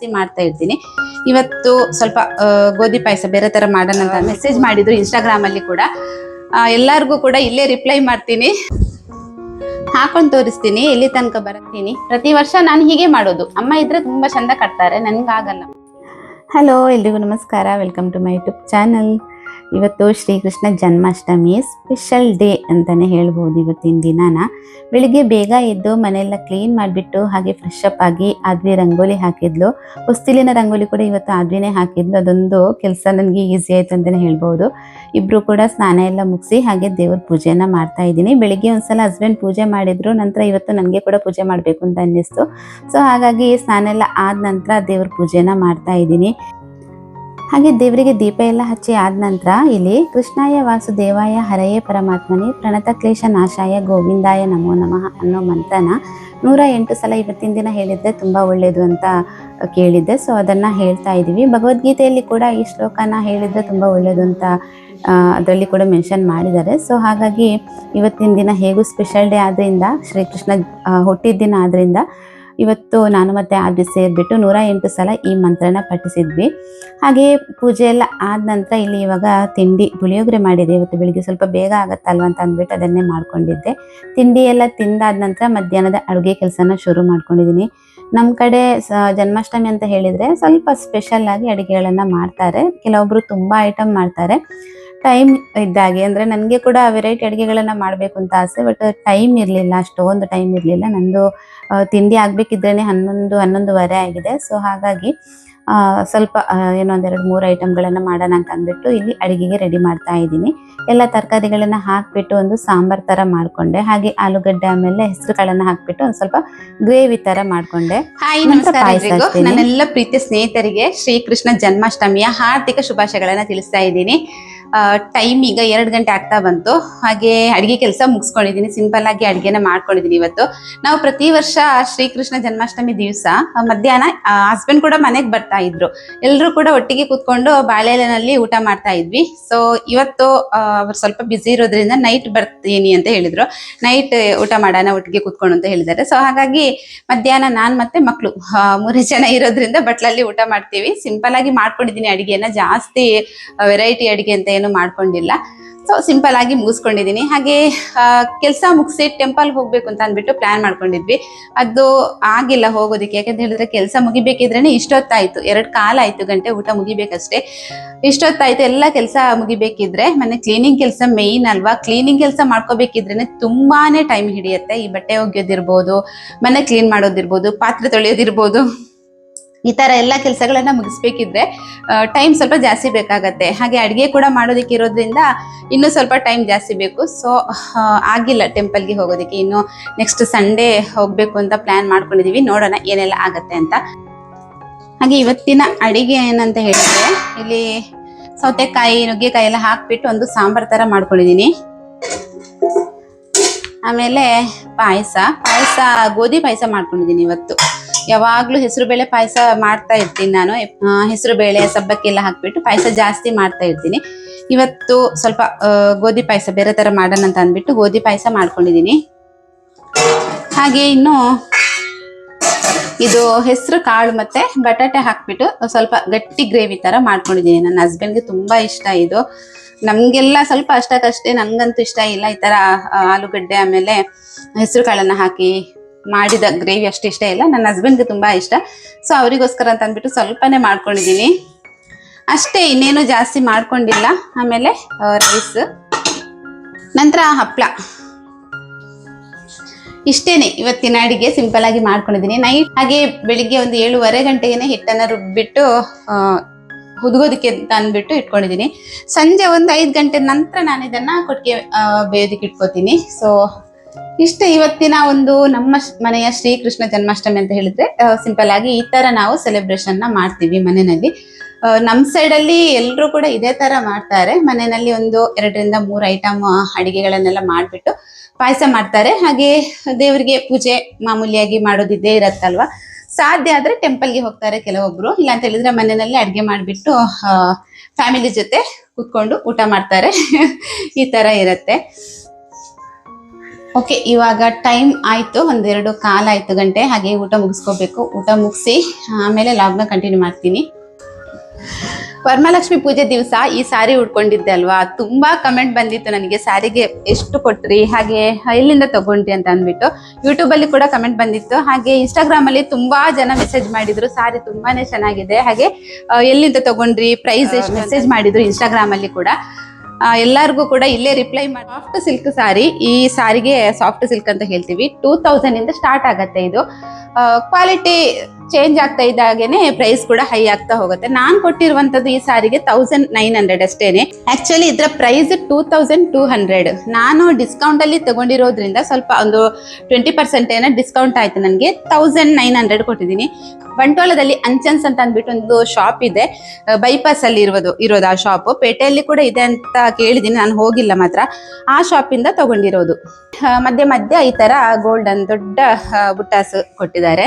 ಜಾಸ್ತಿ ಮಾಡ್ತಾ ಇರ್ತೀನಿ. ಇವತ್ತು ಸ್ವಲ್ಪ ಗೋಧಿ ಪಾಯಸ ಬೇರೆ ತರ ಮಾಡೋಣ ಅಂತ ಮೆಸೇಜ್ ಮಾಡಿದ್ರು ಇನ್ಸ್ಟಾಗ್ರಾಮ್ ಅಲ್ಲಿ ಕೂಡ. ಎಲ್ಲರಿಗೂ ಕೂಡ ಇಲ್ಲೇ ರಿಪ್ಲೈ ಮಾಡ್ತೀನಿ, ಹಾಕೊಂಡು ತೋರಿಸ್ತೀನಿ ಎಲ್ಲಿ ತನಕ ಬರ್ತೀನಿ. ಪ್ರತಿ ವರ್ಷ ನಾನು ಹೀಗೆ ಮಾಡೋದು. ಅಮ್ಮ ಇದ್ರೆ ತುಂಬಾ ಚಂದ ಕಟ್ತಾರೆ, ನನ್ಗಾಗಲ್ಲ. ಹಲೋ, ಎಲ್ರಿಗೂ ನಮಸ್ಕಾರ. Welcome to my YouTube channel. ಇವತ್ತು ಶ್ರೀಕೃಷ್ಣ ಜನ್ಮಾಷ್ಟಮಿ ಸ್ಪೆಷಲ್ ಡೇ ಅಂತಲೇ ಹೇಳ್ಬೋದು. ಇವತ್ತಿನ ದಿನಾನ ಬೆಳಿಗ್ಗೆ ಬೇಗ ಎದ್ದು ಮನೆಯೆಲ್ಲ ಕ್ಲೀನ್ ಮಾಡಿಬಿಟ್ಟು ಹಾಗೆ ಫ್ರೆಶ್ ಅಪ್ ಆಗಿ ಆದ್ವಿ ರಂಗೋಲಿ ಹಾಕಿದ್ಲು. ಹೊಸ್ತಿಲಿನ ರಂಗೋಲಿ ಕೂಡ ಇವತ್ತು ಆದ್ವಿನೇ ಹಾಕಿದ್ಲು. ಅದೊಂದು ಕೆಲಸ ನನಗೆ ಈಸಿ ಆಯ್ತು ಅಂತಲೇ ಹೇಳ್ಬೋದು. ಇಬ್ಬರು ಕೂಡ ಸ್ನಾನ ಎಲ್ಲ ಮುಗಿಸಿ ಹಾಗೆ ದೇವ್ರ ಪೂಜೆನ ಮಾಡ್ತಾ ಇದ್ದೀನಿ. ಬೆಳಿಗ್ಗೆ ಒಂದ್ಸಲ ಹಸ್ಬೆಂಡ್ ಪೂಜೆ ಮಾಡಿದ್ರು, ನಂತರ ಇವತ್ತು ನನಗೆ ಕೂಡ ಪೂಜೆ ಮಾಡಬೇಕು ಅಂತ ಅನ್ನಿಸ್ತು. ಸೊ ಹಾಗಾಗಿ ಸ್ನಾನ ಎಲ್ಲ ಆದ ನಂತರ ದೇವ್ರ ಪೂಜೆನ ಮಾಡ್ತಾ ಇದ್ದೀನಿ. ಹಾಗೆ ದೇವರಿಗೆ ದೀಪ ಎಲ್ಲ ಹಚ್ಚಿ ಆದ ನಂತರ ಇಲ್ಲಿ ಕೃಷ್ಣಾಯ ವಾಸುದೇವಾಯ ಹರಯೇ ಪರಮಾತ್ಮನೇ ಪ್ರಣತ ಕ್ಲೇಶ ನಾಶಾಯ ಗೋವಿಂದಾಯ ನಮೋ ನಮಃ ಅನ್ನೋ ಮಂತ್ರನ 108 ಸಲ ಇವತ್ತಿನ ದಿನ ಹೇಳಿದ್ರೆ ತುಂಬ ಒಳ್ಳೆಯದು ಅಂತ ಕೇಳಿದ್ದೆ. ಸೊ ಅದನ್ನು ಹೇಳ್ತಾ ಇದ್ದೀವಿ. ಭಗವದ್ಗೀತೆಯಲ್ಲಿ ಕೂಡ ಈ ಶ್ಲೋಕನ ಹೇಳಿದರೆ ತುಂಬ ಒಳ್ಳೆಯದು ಅಂತ ಅದರಲ್ಲಿ ಕೂಡ ಮೆನ್ಷನ್ ಮಾಡಿದ್ದಾರೆ. ಸೊ ಹಾಗಾಗಿ ಇವತ್ತಿನ ದಿನ ಹೇಗೂ ಸ್ಪೆಷಲ್ ಡೇ ಆದ್ದರಿಂದ, ಶ್ರೀಕೃಷ್ಣ ಹುಟ್ಟಿದ ದಿನ ಆದ್ದರಿಂದ ಇವತ್ತು ನಾನು ಮತ್ತು ಆದ್ವಿ ಸೇರಿಬಿಟ್ಟು 108 ಸಲ ಈ ಮಂತ್ರನ ಪಠಿಸಿದ್ವಿ. ಹಾಗೆ ಪೂಜೆ ಎಲ್ಲ ಆದ ನಂತರ ಇಲ್ಲಿ ಇವಾಗ ತಿಂಡಿ ಪುಳಿಯೋಗರೆ ಮಾಡಿದೆ. ಇವತ್ತು ಬೆಳಿಗ್ಗೆ ಸ್ವಲ್ಪ ಬೇಗ ಆಗುತ್ತಲ್ವ ಅಂತ ಅಂದ್ಬಿಟ್ಟು ಅದನ್ನೇ ಮಾಡ್ಕೊಂಡಿದ್ದೆ. ತಿಂಡಿ ಎಲ್ಲ ತಿಂದಾದ ನಂತರ ಮಧ್ಯಾಹ್ನದ ಅಡುಗೆ ಕೆಲಸನ ಶುರು ಮಾಡ್ಕೊಂಡಿದ್ದೀನಿ. ನಮ್ಮ ಕಡೆ ಜನ್ಮಾಷ್ಟಮಿ ಅಂತ ಹೇಳಿದರೆ ಸ್ವಲ್ಪ ಸ್ಪೆಷಲ್ ಆಗಿ ಅಡುಗೆಗಳನ್ನು ಮಾಡ್ತಾರೆ. ಕೆಲವೊಬ್ಬರು ತುಂಬ ಐಟಮ್ ಮಾಡ್ತಾರೆ. ಟೈಮ್ ಇದ್ದಾಗೆ ಅಂದರೆ ನನಗೆ ಕೂಡ ವೆರೈಟಿ ಅಡುಗೆಗಳನ್ನು ಮಾಡಬೇಕು ಅಂತ ಆಸೆ, ಬಟ್ ಟೈಮ್ ಇರಲಿಲ್ಲ, ಅಷ್ಟೊಂದು ಟೈಮ್ ಇರಲಿಲ್ಲ. ನಂದು ತಿಂಡಿ ಆಗಬೇಕಿದ್ರೇ 11:30 ಆಗಿದೆ. ಸೊ ಹಾಗಾಗಿ ಸ್ವಲ್ಪ ಏನೋ 1-2-3 ಐಟಮ್ಗಳನ್ನು ಮಾಡೋಣ ಅಂತ ಅಂದ್ಬಿಟ್ಟು ಇಲ್ಲಿ ಅಡುಗೆಗೆ ರೆಡಿ ಮಾಡ್ತಾ ಇದ್ದೀನಿ. ಎಲ್ಲ ತರಕಾರಿಗಳನ್ನು ಹಾಕಿಬಿಟ್ಟು ಒಂದು ಸಾಂಬಾರು ಥರ ಮಾಡಿಕೊಂಡೆ. ಹಾಗೆ ಆಲೂಗಡ್ಡೆ ಆಮೇಲೆ ಹೆಸರು ಕಾಳನ್ನು ಹಾಕಿಬಿಟ್ಟು ಒಂದು ಸ್ವಲ್ಪ ಗ್ರೇವಿ ಥರ ಮಾಡಿಕೊಂಡೆ. ಹಾಯ್, ನಮಸ್ಕಾರ ಎಲ್ರಿಗೂ. ನನ್ನೆಲ್ಲ ಪ್ರೀತಿಯ ಸ್ನೇಹಿತರಿಗೆ ಶ್ರೀಕೃಷ್ಣ ಜನ್ಮಾಷ್ಟಮಿಯ ಹಾರ್ದಿಕ ಶುಭಾಶಯಗಳನ್ನು ತಿಳಿಸ್ತಾ ಇದ್ದೀನಿ. ಟೈಮ್ ಈಗ 2 ಗಂಟೆ ಆಗ್ತಾ ಬಂತು. ಹಾಗೆ ಅಡುಗೆ ಕೆಲಸ ಮುಗಿಸ್ಕೊಂಡಿದ್ದೀನಿ. ಸಿಂಪಲ್ ಆಗಿ ಅಡುಗೆನ ಮಾಡ್ಕೊಂಡಿದ್ದೀನಿ. ಇವತ್ತು ನಾವು ಪ್ರತಿ ವರ್ಷ ಶ್ರೀಕೃಷ್ಣ ಜನ್ಮಾಷ್ಟಮಿ ದಿವಸ ಮಧ್ಯಾಹ್ನ ಹಸ್ಬೆಂಡ್ ಕೂಡ ಮನೆಗೆ ಬರ್ತಾ ಇದ್ರು. ಎಲ್ಲರೂ ಕೂಡ ಒಟ್ಟಿಗೆ ಕೂತ್ಕೊಂಡು ಬಾಳೆಲೆನಲ್ಲಿ ಊಟ ಮಾಡ್ತಾ ಇದ್ವಿ. ಸೊ ಇವತ್ತು ಅವ್ರು ಸ್ವಲ್ಪ ಬ್ಯುಸಿ ಇರೋದ್ರಿಂದ ನೈಟ್ ಬರ್ತೀನಿ ಅಂತ ಹೇಳಿದ್ರು. ನೈಟ್ ಊಟ ಮಾಡೋಣ ಒಟ್ಟಿಗೆ ಕೂತ್ಕೊಂಡು ಅಂತ ಹೇಳಿದ್ದಾರೆ. ಸೊ ಹಾಗಾಗಿ ಮಧ್ಯಾಹ್ನ ನಾನು ಮತ್ತೆ ಮಕ್ಕಳು 3 ಜನ ಇರೋದ್ರಿಂದ ಬಟ್ಲಲ್ಲಿ ಊಟ ಮಾಡ್ತೀವಿ. ಸಿಂಪಲ್ ಆಗಿ ಮಾಡ್ಕೊಂಡಿದ್ದೀನಿ ಅಡುಗೆನ. ಜಾಸ್ತಿ ವೆರೈಟಿ ಅಡುಗೆ ಅಂತ ಏನು ಮಾಡ್ಕೊಂಡಿಲ್ಲ. ಸೊ ಸಿಂಪಲ್ ಆಗಿ ಮುಗಿಸ್ಕೊಂಡಿದ್ದೀನಿ. ಹಾಗೆ ಕೆಲಸ ಮುಗಿಸಿ ಟೆಂಪಲ್ ಹೋಗ್ಬೇಕು ಅಂತ ಅಂದ್ಬಿಟ್ಟು ಪ್ಲಾನ್ ಮಾಡ್ಕೊಂಡಿದ್ವಿ. ಅದು ಆಗಿಲ್ಲ ಹೋಗೋದಕ್ಕೆ. ಯಾಕಂತ ಹೇಳಿದ್ರೆ ಕೆಲಸ ಮುಗಿಬೇಕಿದ್ರೇನೆ ಇಷ್ಟೊತ್ತಾಯ್ತು. 2:15 ಗಂಟೆ ಊಟ ಮುಗಿಬೇಕಷ್ಟೇ. ಇಷ್ಟೊತ್ತಾಯ್ತು. ಎಲ್ಲ ಕೆಲಸ ಮುಗಿಬೇಕಿದ್ರೆ ಮನೆ ಕ್ಲೀನಿಂಗ್ ಕೆಲಸ ಮೇಯ್ನ್ ಅಲ್ವಾ. ಕ್ಲೀನಿಂಗ್ ಕೆಲಸ ಮಾಡ್ಕೋಬೇಕಿದ್ರೇನೆ ತುಂಬಾನೇ ಟೈಮ್ ಹಿಡಿಯುತ್ತೆ. ಈ ಬಟ್ಟೆ ಒಗೆಯೋದಿರ್ಬೋದು, ಮನೆ ಕ್ಲೀನ್ ಮಾಡೋದಿರ್ಬೋದು, ಪಾತ್ರೆ ತೊಳೆಯೋದಿರ್ಬೋದು, ಈ ಥರ ಎಲ್ಲ ಕೆಲಸಗಳನ್ನ ಮುಗಿಸ್ಬೇಕಿದ್ರೆ ಟೈಮ್ ಸ್ವಲ್ಪ ಜಾಸ್ತಿ ಬೇಕಾಗತ್ತೆ. ಹಾಗೆ ಅಡುಗೆ ಕೂಡ ಮಾಡೋದಕ್ಕೆ ಇರೋದ್ರಿಂದ ಇನ್ನೂ ಸ್ವಲ್ಪ ಟೈಮ್ ಜಾಸ್ತಿ ಬೇಕು. ಸೊ ಆಗಿಲ್ಲ ಟೆಂಪಲ್ಗೆ ಹೋಗೋದಕ್ಕೆ. ಇನ್ನು ನೆಕ್ಸ್ಟ್ ಸಂಡೇ ಹೋಗಬೇಕು ಅಂತ ಪ್ಲ್ಯಾನ್ ಮಾಡ್ಕೊಂಡಿದ್ದೀವಿ. ನೋಡೋಣ ಏನೆಲ್ಲ ಆಗತ್ತೆ ಅಂತ. ಹಾಗೆ ಇವತ್ತಿನ ಅಡುಗೆ ಏನಂತ ಹೇಳಿದ್ರೆ ಇಲ್ಲಿ ಸೌತೆಕಾಯಿ, ನುಗ್ಗೆಕಾಯಿ ಎಲ್ಲ ಹಾಕ್ಬಿಟ್ಟು ಒಂದು ಸಾಂಬಾರು ಥರ ಮಾಡ್ಕೊಂಡಿದ್ದೀನಿ. ಆಮೇಲೆ ಪಾಯಸ ಗೋಧಿ ಪಾಯಸ ಮಾಡ್ಕೊಂಡಿದ್ದೀನಿ ಇವತ್ತು. ಯಾವಾಗಲೂ ಹೆಸರುಬೇಳೆ ಪಾಯಸ ಮಾಡ್ತಾ ಇರ್ತೀನಿ ನಾನು. ಹೆಸರುಬೇಳೆ ಸಬ್ಬಕ್ಕಿ ಎಲ್ಲ ಹಾಕ್ಬಿಟ್ಟು ಪಾಯಸ ಜಾಸ್ತಿ ಮಾಡ್ತಾ ಇರ್ತೀನಿ. ಇವತ್ತು ಸ್ವಲ್ಪ ಗೋಧಿ ಪಾಯಸ ಬೇರೆ ಥರ ಮಾಡೋಣ ಅಂತ ಅಂದ್ಬಿಟ್ಟು ಗೋಧಿ ಪಾಯಸ ಮಾಡ್ಕೊಂಡಿದ್ದೀನಿ. ಹಾಗೆ ಇನ್ನು ಇದು ಹೆಸರು ಕಾಳು ಮತ್ತೆ ಬಟಾಟೆ ಹಾಕ್ಬಿಟ್ಟು ಸ್ವಲ್ಪ ಗಟ್ಟಿ ಗ್ರೇವಿ ಥರ ಮಾಡ್ಕೊಂಡಿದ್ದೀನಿ. ನನ್ನ ಹಸ್ಬೆಂಡ್ಗೆ ತುಂಬ ಇಷ್ಟ ಇದು. ನಮಗೆಲ್ಲ ಸ್ವಲ್ಪ ಅಷ್ಟಕ್ಕಷ್ಟೇ, ನನಗಂತೂ ಇಷ್ಟ ಇಲ್ಲ ಈ ಥರ ಆಲೂಗಡ್ಡೆ ಆಮೇಲೆ ಹೆಸರು ಕಾಳನ್ನು ಹಾಕಿ ಮಾಡಿದ ಗ್ರೇವಿ ಅಷ್ಟು ಇಷ್ಟ ಇಲ್ಲ. ನನ್ನ ಹಸ್ಬೆಂಡ್ಗೆ ತುಂಬ ಇಷ್ಟ. ಸೊ ಅವರಿಗೋಸ್ಕರ ಅಂತ ಅಂದ್ಬಿಟ್ಟು ಸ್ವಲ್ಪನೇ ಮಾಡ್ಕೊಂಡಿದ್ದೀನಿ ಅಷ್ಟೇ, ಇನ್ನೇನು ಜಾಸ್ತಿ ಮಾಡ್ಕೊಂಡಿಲ್ಲ. ಆಮೇಲೆ ರೈಸ್, ನಂತರ ಹಪ್ಪಳ, ಇಷ್ಟೇನೆ ಇವತ್ತಿನ ಅಡಿಗೆ. ಸಿಂಪಲ್ ಆಗಿ ಮಾಡ್ಕೊಂಡಿದ್ದೀನಿ ನೈಟ್. ಹಾಗೆ ಬೆಳಿಗ್ಗೆ ಒಂದು 7:30 ಗಂಟೆಗೆ ಹಿಟ್ಟನ್ನು ರುಬ್ಬಿಟ್ಟು ಹುದುಗೋದಕ್ಕೆ ಅಂತ ಅಂದ್ಬಿಟ್ಟು ಇಟ್ಕೊಂಡಿದ್ದೀನಿ. ಸಂಜೆ ಒಂದು 5 ಗಂಟೆ ನಂತರ ನಾನು ಇದನ್ನ ಕೊಟ್ಟಿಗೆ ಬೇಯೋದಕ್ಕೆ ಇಟ್ಕೋತೀನಿ. ಸೊ ಇಷ್ಟೇ ಇವತ್ತಿನ ಒಂದು ನಮ್ಮ ಮನೆಯ ಶ್ರೀಕೃಷ್ಣ ಜನ್ಮಾಷ್ಟಮಿ ಅಂತ ಹೇಳಿದ್ರೆ ಸಿಂಪಲ್ ಆಗಿ ಈ ತರ ನಾವು ಸೆಲೆಬ್ರೇಷನ್ ಮಾಡ್ತೀವಿ ಮನೆಯಲ್ಲಿ. ನಮ್ಮ ಸೈಡಲ್ಲಿ ಎಲ್ಲರೂ ಕೂಡ ಇದೇ ತರ ಮಾಡ್ತಾರೆ. ಮನೆಯಲ್ಲಿ ಒಂದು 2-3 ಐಟಮ್ ಅಡಿಗೆಗಳನ್ನೆಲ್ಲ ಮಾಡಿಬಿಟ್ಟು ಪಾಯಸ ಮಾಡ್ತಾರೆ. ಹಾಗೆ ದೇವರಿಗೆ ಪೂಜೆ ಮಾಮೂಲಿಯಾಗಿ ಮಾಡೋದಿದ್ದೇ ಇರತ್ತಲ್ವಾ. ಸಾಧ್ಯ ಆದ್ರೆ ಟೆಂಪಲ್ಗೆ ಹೋಗ್ತಾರೆ ಕೆಲವೊಬ್ರು. ಇಲ್ಲ ಅಂತ ಹೇಳಿದ್ರೆ ಮನೆಯಲ್ಲಿ ಅಡುಗೆ ಮಾಡಿಬಿಟ್ಟು ಫ್ಯಾಮಿಲಿ ಜೊತೆ ಕೂತ್ಕೊಂಡು ಊಟ ಮಾಡ್ತಾರೆ. ಈ ತರ ಇರತ್ತೆ. ಓಕೆ, ಇವಾಗ ಟೈಮ್ ಆಯಿತು, 1:02 ಗಂಟೆ. ಹಾಗೆ ಊಟ ಮುಗಿಸ್ಕೋಬೇಕು. ಊಟ ಮುಗಿಸಿ ಆಮೇಲೆ ಲಾಗ್ನ ಕಂಟಿನ್ಯೂ ಮಾಡ್ತೀನಿ. ವರಮಹಾಲಕ್ಷ್ಮಿ ಪೂಜೆ ದಿವಸ ಈ ಸಾರಿ ಉಟ್ಕೊಂಡಿದ್ದೆ ಅಲ್ವಾ, ತುಂಬಾ ಕಮೆಂಟ್ ಬಂದಿತ್ತು ನನಗೆ, ಸ್ಯಾರಿಗೆ ಎಷ್ಟು ಕೊಟ್ರಿ, ಹಾಗೆ ಎಲ್ಲಿಂದ ತಗೊಂಡ್ರಿ ಅಂತ ಅಂದ್ಬಿಟ್ಟು. ಯೂಟ್ಯೂಬಲ್ಲಿ ಕೂಡ ಕಮೆಂಟ್ ಬಂದಿತ್ತು, ಹಾಗೆ ಇನ್ಸ್ಟಾಗ್ರಾಮಲ್ಲಿ ತುಂಬಾ ಜನ ಮೆಸೇಜ್ ಮಾಡಿದ್ರು, ಸಾರಿ ತುಂಬಾನೇ ಚೆನ್ನಾಗಿದೆ, ಹಾಗೆ ಎಲ್ಲಿಂದ ತಗೊಂಡ್ರಿ, ಪ್ರೈಸ್ ಎಷ್ಟು ಮೆಸೇಜ್ ಮಾಡಿದ್ರು ಇನ್ಸ್ಟಾಗ್ರಾಮಲ್ಲಿ ಕೂಡ. ಎಲ್ಲರಿಗೂ ಕೂಡ ಇಲ್ಲೇ ರಿಪ್ಲೈ ಮಾಡಿ. ಸಾಫ್ಟ್ ಸಿಲ್ಕ್ ಸಾರಿ, ಈ ಸಾರಿಗೆ ಸಾಫ್ಟ್ ಸಿಲ್ಕ್ ಅಂತ ಹೇಳ್ತೀವಿ. 2000 ಇಂದ ಸ್ಟಾರ್ಟ್ ಆಗತ್ತೆ. ಇದು ಕ್ವಾಲಿಟಿ ಚೇಂಜ್ ಆಗ್ತಾ ಇದ್ದಾಗೇನೆ ಪ್ರೈಸ್ ಕೂಡ ಹೈ ಆಗ್ತಾ ಹೋಗುತ್ತೆ. ನಾನು ಕೊಟ್ಟಿರುವಂತದ್ದು ಈ ಸಾರಿಗೆ 1900 ಅಷ್ಟೇನೆ. ಆಕ್ಚುಲಿ ಇದರ ಪ್ರೈಸ್ 2200. ನಾನು ಡಿಸ್ಕೌಂಟ್ ಅಲ್ಲಿ ತಗೊಂಡಿರೋದ್ರಿಂದ ಸ್ವಲ್ಪ ಒಂದು 20% ಏನೋ ಡಿಸ್ಕೌಂಟ್ ಆಯ್ತು, ನನಗೆ 1900 ಕೊಟ್ಟಿದ್ದೀನಿ. ಬಂಟ್ವಾಳದಲ್ಲಿ ಅಂಚನ್ಸ್ ಅಂತ ಅಂದ್ಬಿಟ್ಟು ಒಂದು ಶಾಪ್ ಇದೆ, ಬೈಪಾಸ್ ಅಲ್ಲಿ ಇರೋದು ಆ ಶಾಪ್. ಪೇಟೆಯಲ್ಲಿ ಕೂಡ ಇದೆ ಅಂತ ಕೇಳಿದ್ದೀನಿ, ನಾನು ಹೋಗಿಲ್ಲ ಮಾತ್ರ. ಆ ಶಾಪ್ ಇಂದ ತಗೊಂಡಿರೋದು. ಮಧ್ಯೆ ಮಧ್ಯೆ ಈ ತರ ಗೋಲ್ಡನ್ ದೊಡ್ಡ ಬುಟ್ಟಾಸ್ ಕೊಟ್ಟಿದ್ದಾರೆ,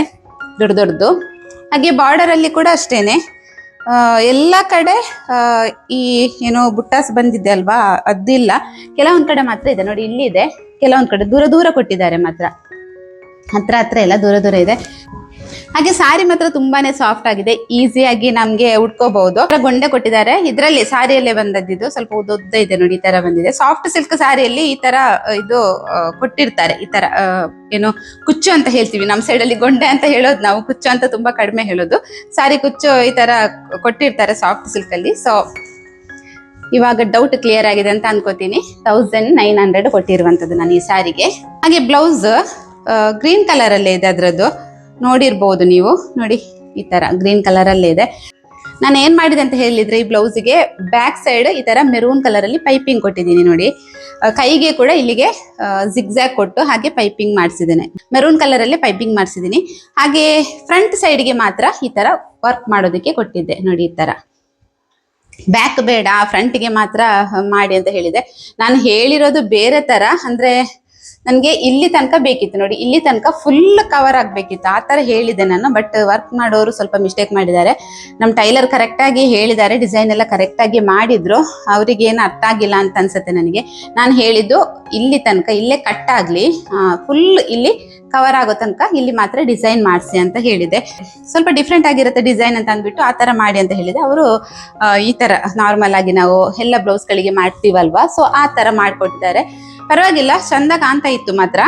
ದೊಡ್ಡದು. ಹಾಗೆ ಬಾರ್ಡರ್ ಅಲ್ಲಿ ಕೂಡ ಅಷ್ಟೇನೆ, ಎಲ್ಲ ಕಡೆ ಈ ಏನೋ ಬುಟ್ಟಾಸ್ ಬಂದಿದೆ ಅಲ್ವಾ, ಅದಿಲ್ಲ. ಕೆಲವೊಂದ್ ಕಡೆ ಮಾತ್ರ ಇದೆ ನೋಡಿ, ಇಲ್ಲಿ ಇದೆ. ಕೆಲವೊಂದ್ ಕಡೆ ದೂರ ದೂರ ಕೊಟ್ಟಿದ್ದಾರೆ ಮಾತ್ರ, ಹತ್ರ ಇಲ್ಲ, ದೂರ ದೂರ ಇದೆ. ಹಾಗೆ ಸಾರಿ ಮಾತ್ರ ತುಂಬಾನೇ ಸಾಫ್ಟ್ ಆಗಿದೆ, ಈಸಿಯಾಗಿ ನಮ್ಗೆ ಉಟ್ಕೋಬಹುದು. ಗೊಂಡೆ ಕೊಟ್ಟಿದ್ದಾರೆ, ಇದರಲ್ಲಿ ಸಾರಿಯಲ್ಲೇ ಬಂದದ್ದು. ಸ್ವಲ್ಪ ಉದ್ದ ಇದೆ ನೋಡಿ, ಈ ತರ ಬಂದಿದೆ. ಸಾಫ್ಟ್ ಸಿಲ್ಕ್ ಸಾರಿಯಲ್ಲಿ ಈ ತರ ಇದು ಕೊಟ್ಟಿರ್ತಾರೆ, ಈ ತರ ಏನು ಕುಚ್ಚು ಅಂತ ಹೇಳ್ತೀವಿ ನಮ್ಮ ಸೈಡ್ ಅಲ್ಲಿ. ಗೊಂಡೆ ಅಂತ ಹೇಳೋದು ನಾವು, ಕುಚ್ಚು ಅಂತ ತುಂಬಾ ಕಡಿಮೆ ಹೇಳೋದು. ಸಾರಿ ಕುಚ್ಚು ಈ ತರ ಕೊಟ್ಟಿರ್ತಾರೆ ಸಾಫ್ಟ್ ಸಿಲ್ಕ್ ಅಲ್ಲಿ. ಸೊ ಇವಾಗ ಡೌಟ್ ಕ್ಲಿಯರ್ ಆಗಿದೆ ಅಂತ ಅನ್ಕೋತೀನಿ. 1900 ಕೊಟ್ಟಿರುವಂತದ್ದು ನಾನು ಈ ಸಾರಿಗೆ. ಹಾಗೆ ಬ್ಲೌಸ್ ಗ್ರೀನ್ ಕಲರ್ ಅಲ್ಲೇ ಇದೆ, ಅದ್ರದ್ದು ನೋಡಿರ್ಬಹುದು ನೀವು. ನೋಡಿ, ಈ ತರ ಗ್ರೀನ್ ಕಲರ್ ಅಲ್ಲೇ ಇದೆ. ನಾನು ಏನ್ ಮಾಡಿದೆ ಅಂತ ಹೇಳಿದ್ರೆ, ಈ ಬ್ಲೌಸಿಗೆ ಬ್ಯಾಕ್ ಸೈಡ್ ಈ ತರ ಮೆರೂನ್ ಕಲರ್ ಅಲ್ಲಿ ಪೈಪಿಂಗ್ ಕೊಟ್ಟಿದ್ದೀನಿ ನೋಡಿ. ಕೈಗೆ ಕೂಡ ಇಲ್ಲಿಗೆ ಜಿಗ್ಜಾಗ್ ಕೊಟ್ಟು ಹಾಗೆ ಪೈಪಿಂಗ್ ಮಾಡಿಸಿದ್ದೇನೆ, ಮೆರೂನ್ ಕಲರ್ ಅಲ್ಲಿ ಪೈಪಿಂಗ್ ಮಾಡಿಸಿದ್ದೀನಿ. ಹಾಗೆ ಫ್ರಂಟ್ ಸೈಡ್ಗೆ ಮಾತ್ರ ಈ ತರ ವರ್ಕ್ ಮಾಡೋದಕ್ಕೆ ಕೊಟ್ಟಿದ್ದೆ ನೋಡಿ. ಈ ತರ ಬ್ಯಾಕ್ ಬೇಡ, ಫ್ರಂಟ್ಗೆ ಮಾತ್ರ ಮಾಡಿ ಅಂತ ಹೇಳಿದೆ. ನಾನು ಹೇಳಿರೋದು ಬೇರೆ ತರ, ಅಂದ್ರೆ ನನಗೆ ಇಲ್ಲಿ ತನಕ ಬೇಕಿತ್ತು ನೋಡಿ, ಇಲ್ಲಿ ತನಕ ಫುಲ್ ಕವರ್ ಆಗ್ಬೇಕಿತ್ತು, ಆ ತರ ಹೇಳಿದೆ ನಾನು. ಬಟ್ ವರ್ಕ್ ಮಾಡೋರು ಸ್ವಲ್ಪ ಮಿಸ್ಟೇಕ್ ಮಾಡಿದ್ದಾರೆ. ನಮ್ಮ ಟೈಲರ್ ಕರೆಕ್ಟ್ ಆಗಿ ಹೇಳಿದ್ದಾರೆ, ಡಿಸೈನ್ ಎಲ್ಲ ಕರೆಕ್ಟ್ ಆಗಿ ಮಾಡಿದ್ರು. ಅವ್ರಿಗೆ ಏನು ಅರ್ಥ ಆಗಿಲ್ಲ ಅಂತ ಅನ್ಸುತ್ತೆ ನನಗೆ. ನಾನು ಹೇಳಿದ್ದು ಇಲ್ಲಿ ತನಕ ಇಲ್ಲೇ ಕಟ್ ಆಗ್ಲಿ, ಫುಲ್ ಇಲ್ಲಿ ಕವರ್ ಆಗೋ ತನಕ ಇಲ್ಲಿ ಮಾತ್ರ ಡಿಸೈನ್ ಮಾಡಿಸಿ ಅಂತ ಹೇಳಿದೆ. ಸ್ವಲ್ಪ ಡಿಫ್ರೆಂಟ್ ಆಗಿರುತ್ತೆ ಡಿಸೈನ್ ಅಂತ ಅಂದ್ಬಿಟ್ಟು ಆ ತರ ಮಾಡಿ ಅಂತ ಹೇಳಿದೆ. ಅವರು ಈ ತರ ನಾರ್ಮಲ್ ಆಗಿ ನಾವು ಎಲ್ಲ ಬ್ಲೌಸ್ ಗಳಿಗೆ ಮಾಡ್ತೀವಲ್ವಾ, ಸೊ ಆ ತರ ಮಾಡ್ಕೊಟ್ಟಿದ್ದಾರೆ. ಪರವಾಗಿಲ್ಲ, ಚಂದ ಕಾಣ್ತಾ ಇತ್ತು. ಮಾತ್ರ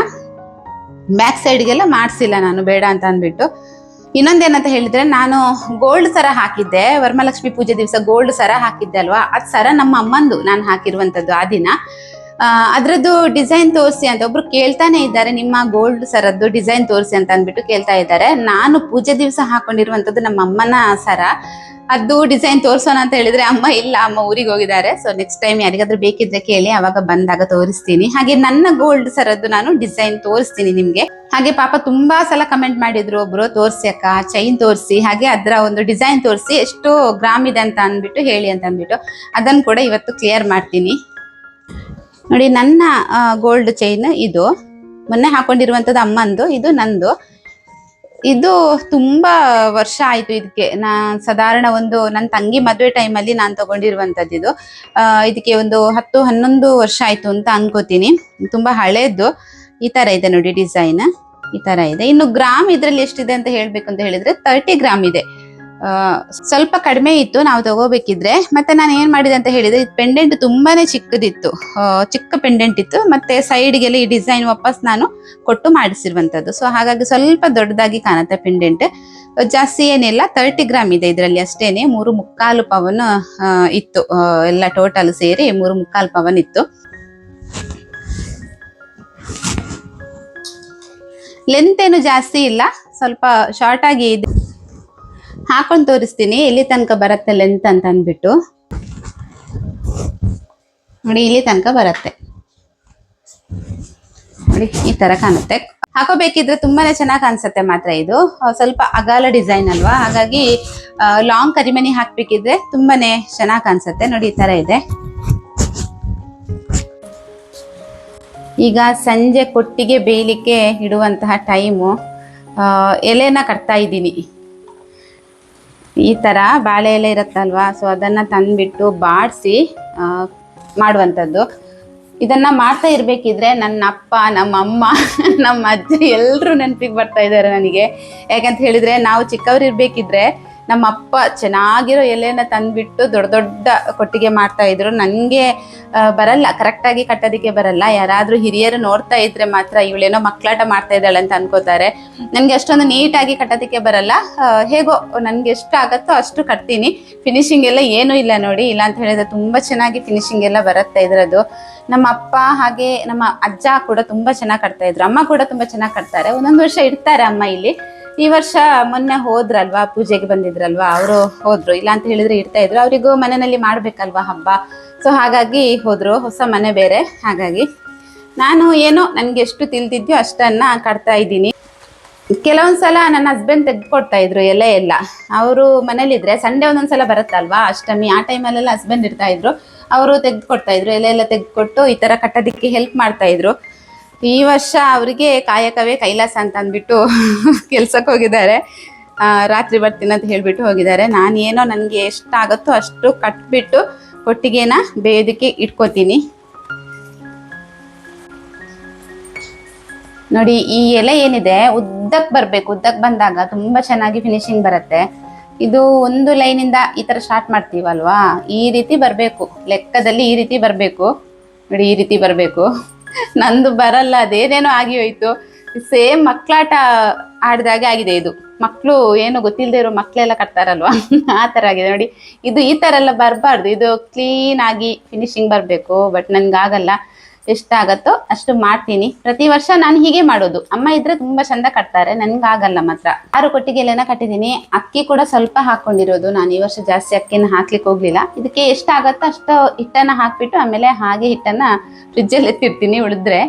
ಬ್ಯಾಕ್ ಸೈಡ್ಗೆಲ್ಲ ಮಾಡಿಸಿಲ್ಲ ನಾನು, ಬೇಡ ಅಂತ ಅಂದ್ಬಿಟ್ಟು. ಇನ್ನೊಂದೇನಂತ ಹೇಳಿದ್ರೆ, ನಾನು ಗೋಲ್ಡ್ ಸರ ಹಾಕಿದ್ದೆ ವರಮಹಾಲಕ್ಷ್ಮಿ ಪೂಜೆ ದಿವಸ. ಗೋಲ್ಡ್ ಸರ ಹಾಕಿದ್ದೆ ಅಲ್ವಾ, ಅದ್ ಸರ ನಮ್ಮ ಅಮ್ಮಂದು ನಾನು ಹಾಕಿರುವಂತದ್ದು ಆ ದಿನ. ಅದ್ರದ್ದು ಡಿಸೈನ್ ತೋರಿಸಿ ಅಂತ ಒಬ್ರು ಕೇಳ್ತಾನೆ ಇದ್ದಾರೆ, ನಿಮ್ಮ ಗೋಲ್ಡ್ ಸರದ್ದು ಡಿಸೈನ್ ತೋರಿಸಿ ಅಂತ ಅಂದ್ಬಿಟ್ಟು ಕೇಳ್ತಾ ಇದ್ದಾರೆ. ನಾನು ಪೂಜೆ ದಿವಸ ಹಾಕೊಂಡಿರುವಂತದ್ದು ನಮ್ಮ ಅಮ್ಮನ ಸರ, ಅದು ಡಿಸೈನ್ ತೋರ್ಸೋಣ ಅಂತ ಹೇಳಿದ್ರೆ ಅಮ್ಮ ಇಲ್ಲ, ಅಮ್ಮ ಊರಿಗೆ ಹೋಗಿದ್ದಾರೆ. ಸೊ ನೆಕ್ಸ್ಟ್ ಟೈಮ್ ಯಾರಿಗಾದ್ರೂ ಬೇಕಿದ್ರೆ ಕೇಳಿ, ಅವಾಗ ಬಂದಾಗ ತೋರಿಸ್ತೀನಿ. ಹಾಗೆ ನನ್ನ ಗೋಲ್ಡ್ ಸರದ್ದು ನಾನು ಡಿಸೈನ್ ತೋರಿಸ್ತೀನಿ ನಿಮ್ಗೆ. ಹಾಗೆ ಪಾಪ ತುಂಬಾ ಸಲ ಕಮೆಂಟ್ ಮಾಡಿದ್ರು, ಒಬ್ರು ತೋರ್ಸಿ ಅಕ್ಕ, ಚೈನ್ ತೋರಿಸಿ, ಹಾಗೆ ಅದರ ಒಂದು ಡಿಸೈನ್ ತೋರಿಸಿ, ಎಷ್ಟು ಗ್ರಾಮ್ ಇದೆ ಅಂತ ಅಂದ್ಬಿಟ್ಟು ಹೇಳಿ ಅಂತ ಅಂದ್ಬಿಟ್ಟು. ಅದನ್ನು ಕೂಡ ಇವತ್ತು ಕ್ಲಿಯರ್ ಮಾಡ್ತೀನಿ ನೋಡಿ. ನನ್ನ ಗೋಲ್ಡ್ ಚೈನ್ ಇದು, ಮೊನ್ನೆ ಹಾಕೊಂಡಿರುವಂತದ್ದು ಅಮ್ಮಂದು, ಇದು ನಂದು. ಇದು ತುಂಬಾ ವರ್ಷ ಆಯ್ತು ಇದಕ್ಕೆ. ಸಾಧಾರಣ ಒಂದು ನನ್ನ ತಂಗಿ ಮದುವೆ ಟೈಮಲ್ಲಿ ನಾನು ತಗೊಂಡಿರುವಂತದ್ದು ಇದು. ಇದಕ್ಕೆ ಒಂದು 10-11 ವರ್ಷ ಆಯ್ತು ಅಂತ ಅನ್ಕೋತೀನಿ. ತುಂಬಾ ಹಳೇದು. ಈ ತರ ಇದೆ ನೋಡಿ ಡಿಸೈನ್, ಈ ತರ ಇದೆ. ಇನ್ನು ಗ್ರಾಮ್ ಇದ್ರಲ್ಲಿ ಎಷ್ಟಿದೆ ಅಂತ ಹೇಳ್ಬೇಕು ಅಂತ ಹೇಳಿದ್ರೆ 30 ಗ್ರಾಮ್ ಇದೆ. ಸ್ವಲ್ಪ ಕಡಿಮೆ ಇತ್ತು ನಾವು ತಗೋಬೇಕಿದ್ರೆ. ಮತ್ತೆ ನಾನು ಏನ್ ಮಾಡಿದೆ ಅಂತ ಹೇಳಿದ್ರೆ, ಪೆಂಡೆಂಟ್ ತುಂಬಾನೇ ಚಿಕ್ಕದಿತ್ತು, ಚಿಕ್ಕ ಪೆಂಡೆಂಟ್ ಇತ್ತು. ಮತ್ತೆ ಸೈಡ್ಗೆಲ್ಲ ಈ ಡಿಸೈನ್ ವಾಪಸ್ ನಾನು ಕೊಟ್ಟು ಮಾಡಿಸಿರುವಂತದ್ದು. ಸೊ ಹಾಗಾಗಿ ಸ್ವಲ್ಪ ದೊಡ್ಡದಾಗಿ ಕಾಣುತ್ತೆ ಪೆಂಡೆಂಟ್. ಜಾಸ್ತಿ ಏನಿಲ್ಲ, 30 ಗ್ರಾಮ್ ಇದೆ ಇದರಲ್ಲಿ ಅಷ್ಟೇನೆ. 3.25 ಪವನ್ ಇತ್ತು, ಎಲ್ಲ ಟೋಟಲ್ ಸೇರಿ 3.25 ಪವನ್ ಇತ್ತು. ಲೆಂತ್ ಏನು ಜಾಸ್ತಿ ಇಲ್ಲ, ಸ್ವಲ್ಪ ಶಾರ್ಟ್ ಆಗಿ ಇದೆ. ಹಾಕೊಂಡು ತೋರಿಸ್ತೀನಿ ಎಲ್ಲಿ ತನಕ ಬರುತ್ತೆ ಲೆಂತ್ ಅಂತ ಅಂದ್ಬಿಟ್ಟು. ನೋಡಿ, ಇಲ್ಲಿ ತನಕ ಬರುತ್ತೆ ನೋಡಿ, ಈ ತರ ಕಾಣುತ್ತೆ. ಹಾಕೋಬೇಕಿದ್ರೆ ತುಂಬಾನೇ ಚೆನ್ನಾಗಿ ಕಾಣಿಸುತ್ತೆ. ಮಾತ್ರ ಇದು ಸ್ವಲ್ಪ ಅಗಾಲ ಡಿಸೈನ್ ಅಲ್ವಾ, ಹಾಗಾಗಿ ಲಾಂಗ್ ಕರಿಮಣಿ ಹಾಕ್ಬೇಕಿದ್ರೆ ತುಂಬಾನೇ ಚೆನ್ನಾಗಿ ಕಾಣಿಸುತ್ತೆ ನೋಡಿ. ಈ ತರ ಇದೆ. ಈಗ ಸಂಜೆ ಕೊಟ್ಟಿಗೆ ಬೇಯಲಿಕ್ಕೆ ಇಡುವಂತಹ ಟೈಮು. ಎಲೆನ ಕಟ್ತಾ ಇದ್ದೀನಿ. ಈ ತರ ಬಾಳೆ ಎಲೆ ಇರುತ್ತಲ್ವಾ, ಸೊ ಅದನ್ನ ತಂದ್ಬಿಟ್ಟು ಬಾಡಿಸಿ ಮಾಡುವಂಥದ್ದು. ಇದನ್ನ ಮಾಡ್ತಾ ಇರ್ಬೇಕಿದ್ರೆ ನನ್ನ ಅಪ್ಪ, ನಮ್ಮ ಅಮ್ಮ, ನಮ್ಮ ಅಜ್ಜಿ ಎಲ್ಲರೂ ನೆನಪಿಗೆ ಬರ್ತಾ ಇದ್ದಾರೆ ನನಗೆ. ಯಾಕಂತ ಹೇಳಿದ್ರೆ ನಾವು ಚಿಕ್ಕವ್ರು ಇರ್ಬೇಕಿದ್ರೆ ನಮ್ಮ ಅಪ್ಪ ಚೆನ್ನಾಗಿರೋ ಎಲೆನ ತಂದ್ಬಿಟ್ಟು ದೊಡ್ಡ ದೊಡ್ಡ ಕೊಟ್ಟಿಗೆ ಮಾಡ್ತಾ ಇದ್ರು. ನನಗೆ ಬರಲ್ಲ, ಕರೆಕ್ಟಾಗಿ ಕಟ್ಟೋದಕ್ಕೆ ಬರಲ್ಲ. ಯಾರಾದರೂ ಹಿರಿಯರು ನೋಡ್ತಾ ಇದ್ರೆ ಮಾತ್ರ ಇವಳೇನೋ ಮಕ್ಕಳಾಟ ಮಾಡ್ತಾ ಇದ್ದಾಳೆ ಅಂತ ಅನ್ಕೋತಾರೆ. ನನಗೆ ಅಷ್ಟೊಂದು ನೀಟಾಗಿ ಕಟ್ಟೋದಕ್ಕೆ ಬರಲ್ಲ. ಹೇಗೋ ನನಗೆ ಎಷ್ಟು ಆಗತ್ತೋ ಅಷ್ಟು ಕಟ್ತೀನಿ. ಫಿನಿಶಿಂಗ್ ಎಲ್ಲ ಏನೂ ಇಲ್ಲ ನೋಡಿ, ಇಲ್ಲ ಅಂತ ಹೇಳಿದ್ರೆ ತುಂಬ ಚೆನ್ನಾಗಿ ಫಿನಿಶಿಂಗ್ ಎಲ್ಲ ಬರುತ್ತೆ ಇದರದ್ದು. ನಮ್ಮ ಅಪ್ಪ ಹಾಗೆ ನಮ್ಮ ಅಜ್ಜ ಕೂಡ ತುಂಬ ಚೆನ್ನಾಗಿ ಕಟ್ತಾ ಇದ್ರು. ಅಮ್ಮ ಕೂಡ ತುಂಬ ಚೆನ್ನಾಗಿ ಕಟ್ತಾರೆ. ಒಂದೊಂದು ವರ್ಷ ಇರ್ತಾರೆ ಅಮ್ಮ ಇಲ್ಲಿ. ಈ ವರ್ಷ ಮೊನ್ನೆ ಹೋದ್ರಲ್ವಾ, ಪೂಜೆಗೆ ಬಂದಿದ್ರಲ್ವಾ, ಅವರು ಹೋದ್ರು. ಇಲ್ಲ ಅಂತ ಹೇಳಿದ್ರೆ ಇರ್ತಾ ಇದ್ರು. ಅವರಿಗೂ ಮನೆಯಲ್ಲಿ ಮಾಡ್ಬೇಕಲ್ವಾ ಹಬ್ಬ, ಸೊ ಹಾಗಾಗಿ ಹೋದ್ರು. ಹೊಸ ಮನೆ ಬೇರೆ, ಹಾಗಾಗಿ ನಾನು ಏನೋ ನನಗೆ ಎಷ್ಟು ತಿಳಿದಿದ್ಯೋ ಅಷ್ಟನ್ನ ಕಟ್ತಾ ಇದ್ದೀನಿ. ಕೆಲವೊಂದ್ಸಲ ನನ್ನ ಹಸ್ಬೆಂಡ್ ತೆಗೆದುಕೊಡ್ತಾ ಇದ್ರು ಎಲೆ ಎಲ್ಲ. ಅವರು ಮನೇಲಿದ್ರೆ ಸಂಡೇ ಒಂದೊಂದ್ಸಲ ಬರುತ್ತಲ್ವಾ ಅಷ್ಟಮಿ, ಆ ಟೈಮಲ್ಲೆಲ್ಲ ಹಸ್ಬೆಂಡ್ ಇರ್ತಾ ಇದ್ರು. ಅವರು ತೆಗೆದುಕೊಡ್ತಾ ಇದ್ರು, ಎಲೆ ಎಲ್ಲ ತೆಗೆದುಕೊಟ್ಟು ಈ ಥರ ಕಟ್ಟೋದಕ್ಕೆ ಹೆಲ್ಪ್ ಮಾಡ್ತಾ ಇದ್ರು. ಈ ವರ್ಷ ಅವರಿಗೆ ಕಾಯಕವೇ ಕೈಲಾಸ ಅಂತ ಅಂದ್ಬಿಟ್ಟು ಕೆಲ್ಸಕ್ಕೆ ಹೋಗಿದ್ದಾರೆ. ರಾತ್ರಿ ಬರ್ತೀನಿ ಅಂತ ಹೇಳ್ಬಿಟ್ಟು ಹೋಗಿದ್ದಾರೆ. ನಾನೇನೋ ನನಗೆ ಎಷ್ಟಾಗುತ್ತೋ ಅಷ್ಟು ಕಟ್ಬಿಟ್ಟು ಕೊಟ್ಟಿಗೆನ ಬೇಯೋದಕ್ಕೆ ಇಟ್ಕೋತೀನಿ. ನೋಡಿ, ಈ ಎಲೆ ಏನಿದೆ ಉದ್ದಕ್ಕೆ ಬರಬೇಕು. ಉದ್ದಕ್ಕೆ ಬಂದಾಗ ತುಂಬ ಚೆನ್ನಾಗಿ ಫಿನಿಶಿಂಗ್ ಬರುತ್ತೆ. ಇದು ಒಂದು ಲೈನಿಂದ ಈ ಥರ ಸ್ಟಾರ್ಟ್ ಮಾಡ್ತೀವಲ್ವಾ, ಈ ರೀತಿ ಬರಬೇಕು. ಲೆಕ್ಕದಲ್ಲಿ ಈ ರೀತಿ ಬರಬೇಕು ನೋಡಿ, ಈ ರೀತಿ ಬರಬೇಕು. ನಂದು ಬರಲ್ಲ, ಅದೇನೇನೋ ಆಗಿ ಹೋಯ್ತು. ಸೇಮ್ ಮಕ್ಕಳಾಟ ಆಡ್ದಾಗೆ ಆಗಿದೆ ಇದು. ಮಕ್ಕಳು ಏನು ಗೊತ್ತಿಲ್ಲದೆ ಇರೋ ಮಕ್ಕಳೆಲ್ಲ ಕಟ್ತಾರಲ್ವಾ, ಆ ಥರ ಆಗಿದೆ ನೋಡಿ. ಇದು ಈ ಥರ ಎಲ್ಲ ಬರಬಾರ್ದು, ಇದು ಕ್ಲೀನ್ ಆಗಿ ಫಿನಿಶಿಂಗ್ ಬರಬೇಕು. ಬಟ್ ನನಗಾಗಲ್ಲ, ಎಷ್ಟಾಗತ್ತೋ ಅಷ್ಟು ಮಾಡ್ತೀನಿ. ಪ್ರತಿ ವರ್ಷ ನಾನು ಹೀಗೆ ಮಾಡೋದು. ಅಮ್ಮ ಇದ್ರೆ ತುಂಬ ಚಂದ ಕಟ್ತಾರೆ, ನನ್ಗಾಗಲ್ಲ ಮಾತ್ರ. 6 ಕೊಟ್ಟಿಗೆಲೆನ ಕಟ್ಟಿದ್ದೀನಿ. ಅಕ್ಕಿ ಕೂಡ ಸ್ವಲ್ಪ ಹಾಕೊಂಡಿರೋದು. ನಾನು ಈ ವರ್ಷ ಜಾಸ್ತಿ ಅಕ್ಕಿನ ಹಾಕ್ಲಿಕ್ಕೆ ಹೋಗ್ಲಿಲ್ಲ. ಇದಕ್ಕೆ ಎಷ್ಟಾಗತ್ತೋ ಅಷ್ಟು ಹಿಟ್ಟನ್ನ ಹಾಕ್ಬಿಟ್ಟು ಆಮೇಲೆ ಹಾಗೆ ಹಿಟ್ಟನ್ನ ಫ್ರಿಜ್ಜಲ್ಲಿ ಎತ್ತಿರ್ತೀನಿ ಉಳಿದ್ರೆ.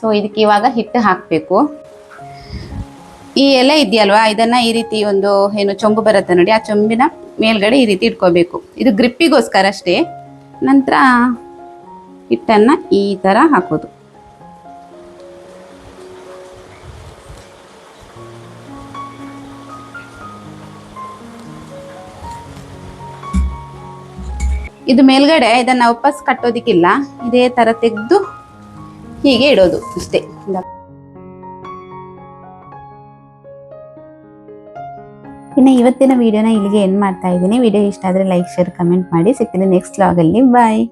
ಸೊ ಇದಕ್ಕೆ ಇವಾಗ ಹಿಟ್ಟು ಹಾಕಬೇಕು. ಈ ಎಲೆ ಇದೆಯಲ್ವಾ, ಇದನ್ನ ಈ ರೀತಿ ಒಂದು ಏನು ಚೊಂಬು ಬರುತ್ತೆ ನೋಡಿ, ಆ ಚೊಂಬಿನ ಮೇಲ್ಗಡೆ ಈ ರೀತಿ ಇಟ್ಕೋಬೇಕು. ಇದು ಗ್ರಿಪ್ಪಿಗೋಸ್ಕರ ಅಷ್ಟೇ. ನಂತರ ಹಿಟ್ಟನ್ನು ಈ ಥರ ಹಾಕೋದು. ಇದು ಮೇಲ್ಗಡೆ ಇದನ್ನು ವಾಪಸ್ ಕಟ್ಟೋದಿಕ್ಕಿಲ್ಲ, ಇದೇ ಥರ ತೆಗೆದು ಹೀಗೆ ಇಡೋದು ಅಷ್ಟೇ. ಇನ್ನು ಇವತ್ತಿನ ವಿಡಿಯೋನ ಇಲ್ಲಿಗೆ ಎಂಡ್ ಮಾಡ್ತಾ ಇದ್ದೀನಿ. ವಿಡಿಯೋ ಇಷ್ಟ ಆದರೆ ಲೈಕ್, ಶೇರ್, ಕಮೆಂಟ್ ಮಾಡಿ. ಸಿಗ್ತೀನಿ ನೆಕ್ಸ್ಟ್ ವ್ಲಾಗಲ್ಲಿ. ಬಾಯ್.